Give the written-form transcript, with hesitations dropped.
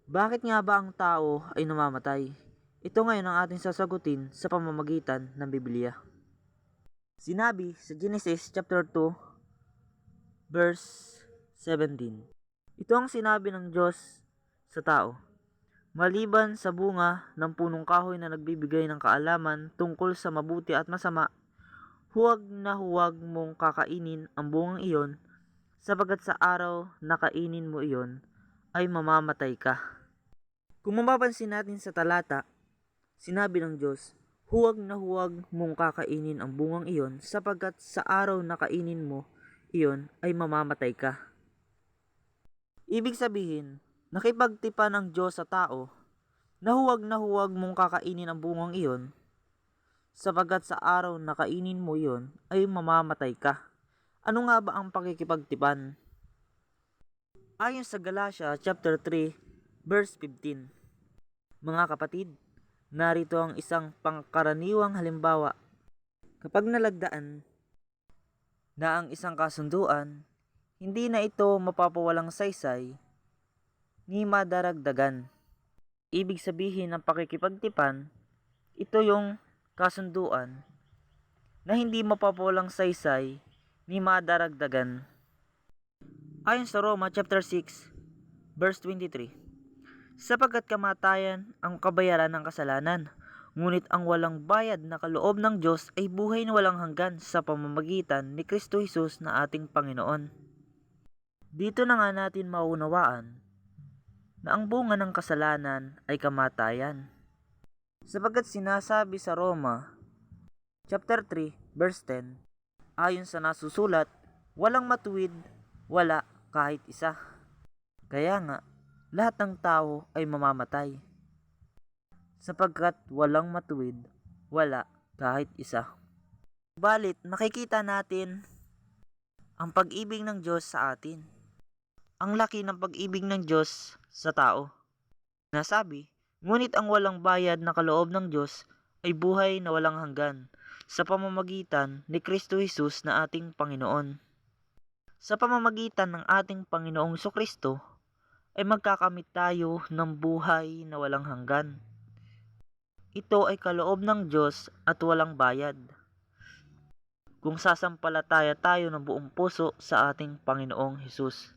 Bakit nga ba ang tao ay namamatay? Ito ngayon ang ating sasagutin sa pamamagitan ng Biblia. Sinabi sa Genesis chapter 2 verse 17. Ito ang sinabi ng Diyos sa tao. Maliban sa bunga ng punong kahoy na nagbibigay ng kaalaman tungkol sa mabuti at masama, huwag mong kakainin ang bungang iyon, sapagkat sa araw na kainin mo iyon ay mamamatay ka. Kung mapapansin natin sa talata, sinabi ng Diyos, huwag mong kakainin ang bungang iyon, sapagkat sa araw na kainin mo iyon ay mamamatay ka. Ibig sabihin, nakipagtipan ng Diyos sa tao na huwag mong kakainin ang bungang iyon, sapagkat sa araw na kainin mo iyon ay mamamatay ka. Ano nga ba ang pakikipagtipan? Ayon sa Galatia chapter 3 verse 15. Mga kapatid, narito ang isang pangkaraniwang halimbawa. Kapag nalagdaan na ang isang kasunduan, hindi na ito mapapawalang saysay ni madaragdagan. Ibig sabihin ng pakikipagtipan, ito yung kasunduan na hindi mapapawalang saysay ni madaragdagan. Ayon sa Roma chapter 6 verse 23, sapagkat kamatayan ang kabayaran ng kasalanan, ngunit ang walang bayad na kaloob ng Diyos ay buhay na walang hanggan sa pamamagitan ni Kristo Jesus na ating Panginoon. Dito na nga natin maunawaan na ang bunga ng kasalanan ay kamatayan. Sapagkat sinasabi sa Roma chapter 3 verse 10, ayon sa nasusulat, walang matuwid, wala kahit isa. Kaya nga, lahat ng tao ay mamamatay, sapagkat walang matuwid, wala kahit isa. Balit nakikita natin ang pag-ibig ng Diyos sa atin. Ang laki ng pag-ibig ng Diyos sa tao. Nasabi, ngunit ang walang bayad na kaloob ng Diyos ay buhay na walang hanggan sa pamamagitan ni Kristo Jesus na ating Panginoon. Sa pamamagitan ng ating Panginoong Kristo ay magkakamit tayo ng buhay na walang hanggan. Ito ay kaloob ng Diyos at walang bayad, kung sasampalataya tayo ng buong puso sa ating Panginoong Hesus.